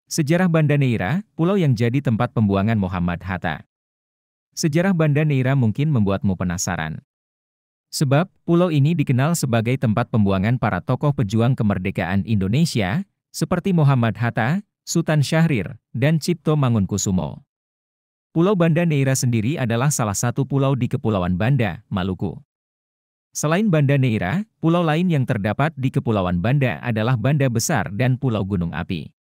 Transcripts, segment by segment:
Sejarah Banda Neira, pulau yang jadi tempat pembuangan Muhammad Hatta. Sejarah Banda Neira mungkin membuatmu penasaran. Sebab, pulau ini dikenal sebagai tempat pembuangan para tokoh pejuang kemerdekaan Indonesia, seperti Muhammad Hatta, Sultan Syahrir, dan Cipto Mangunkusumo. Pulau Banda Neira sendiri adalah salah satu pulau di Kepulauan Banda, Maluku. Selain Banda Neira, pulau lain yang terdapat di Kepulauan Banda adalah Banda Besar dan Pulau Gunung Api.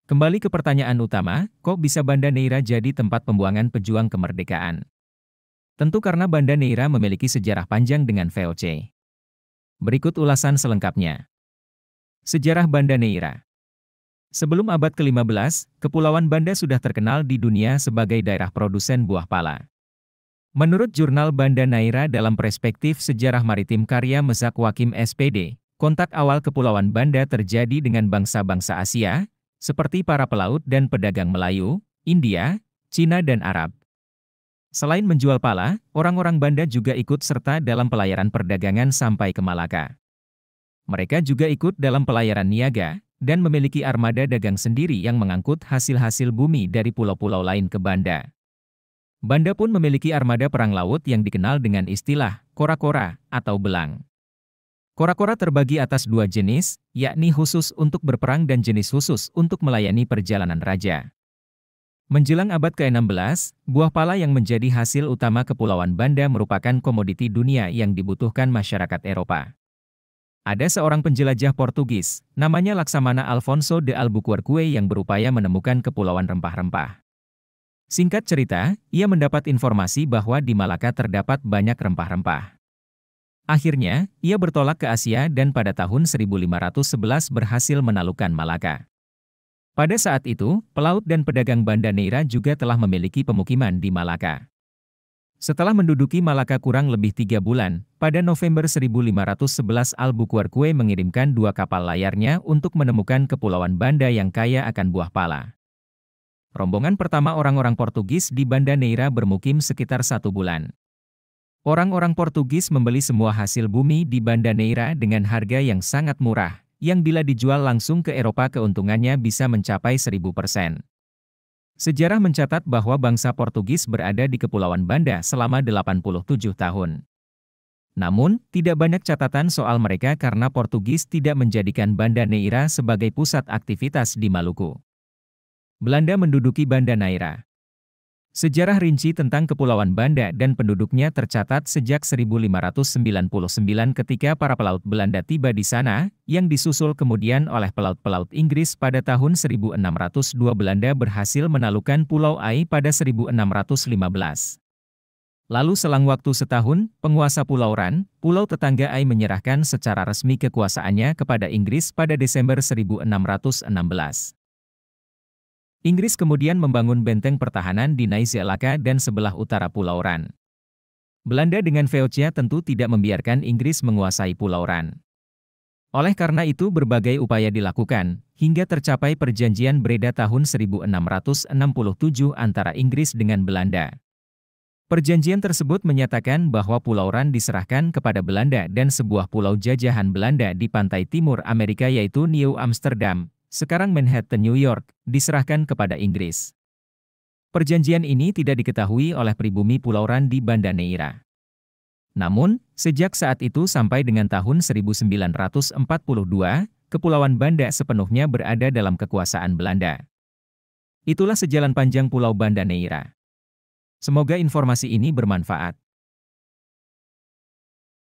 Kembali ke pertanyaan utama, kok bisa Banda Neira jadi tempat pembuangan pejuang kemerdekaan? Tentu karena Banda Neira memiliki sejarah panjang dengan VOC. Berikut ulasan selengkapnya. Sejarah Banda Neira. Sebelum abad ke-15, Kepulauan Banda sudah terkenal di dunia sebagai daerah produsen buah pala. Menurut jurnal Banda Neira dalam perspektif sejarah maritim karya Mezak Wakim SPD, kontak awal Kepulauan Banda terjadi dengan bangsa-bangsa Asia, seperti para pelaut dan pedagang Melayu, India, Cina dan Arab. Selain menjual pala, orang-orang Banda juga ikut serta dalam pelayaran perdagangan sampai ke Malaka. Mereka juga ikut dalam pelayaran niaga, dan memiliki armada dagang sendiri yang mengangkut hasil-hasil bumi dari pulau-pulau lain ke Banda. Banda pun memiliki armada perang laut yang dikenal dengan istilah kora-kora atau belang. Kora-kora terbagi atas dua jenis, yakni khusus untuk berperang dan jenis khusus untuk melayani perjalanan raja. Menjelang abad ke-16, buah pala yang menjadi hasil utama Kepulauan Banda merupakan komoditi dunia yang dibutuhkan masyarakat Eropa. Ada seorang penjelajah Portugis, namanya Laksamana Alfonso de Albuquerque yang berupaya menemukan kepulauan rempah-rempah. Singkat cerita, ia mendapat informasi bahwa di Malaka terdapat banyak rempah-rempah. Akhirnya, ia bertolak ke Asia dan pada tahun 1511 berhasil menaklukkan Malaka. Pada saat itu, pelaut dan pedagang Banda Neira juga telah memiliki pemukiman di Malaka. Setelah menduduki Malaka kurang lebih 3 bulan, pada November 1511 Albuquerque mengirimkan 2 kapal layarnya untuk menemukan Kepulauan Banda yang kaya akan buah pala. Rombongan pertama orang-orang Portugis di Banda Neira bermukim sekitar 1 bulan. Orang-orang Portugis membeli semua hasil bumi di Banda Neira dengan harga yang sangat murah, yang bila dijual langsung ke Eropa keuntungannya bisa mencapai 1000%. Sejarah mencatat bahwa bangsa Portugis berada di Kepulauan Banda selama 87 tahun. Namun, tidak banyak catatan soal mereka karena Portugis tidak menjadikan Banda Neira sebagai pusat aktivitas di Maluku. Belanda menduduki Banda Neira. Sejarah rinci tentang Kepulauan Banda dan penduduknya tercatat sejak 1599 ketika para pelaut Belanda tiba di sana, yang disusul kemudian oleh pelaut-pelaut Inggris pada tahun 1602. Belanda berhasil menaklukkan Pulau Ai pada 1615. Lalu selang waktu setahun, penguasa Pulau Ran, pulau tetangga Ai menyerahkan secara resmi kekuasaannya kepada Inggris pada Desember 1616. Inggris kemudian membangun benteng pertahanan di Naizelaka dan sebelah utara Pulau Ran. Belanda dengan VOC tentu tidak membiarkan Inggris menguasai Pulau Ran. Oleh karena itu berbagai upaya dilakukan, hingga tercapai perjanjian Breda tahun 1667 antara Inggris dengan Belanda. Perjanjian tersebut menyatakan bahwa Pulau Ran diserahkan kepada Belanda dan sebuah pulau jajahan Belanda di pantai timur Amerika yaitu New Amsterdam, sekarang Manhattan, New York, diserahkan kepada Inggris. Perjanjian ini tidak diketahui oleh pribumi Pulau Ran di Banda Neira. Namun, sejak saat itu sampai dengan tahun 1942, Kepulauan Banda sepenuhnya berada dalam kekuasaan Belanda. Itulah sejalan panjang Pulau Banda Neira. Semoga informasi ini bermanfaat.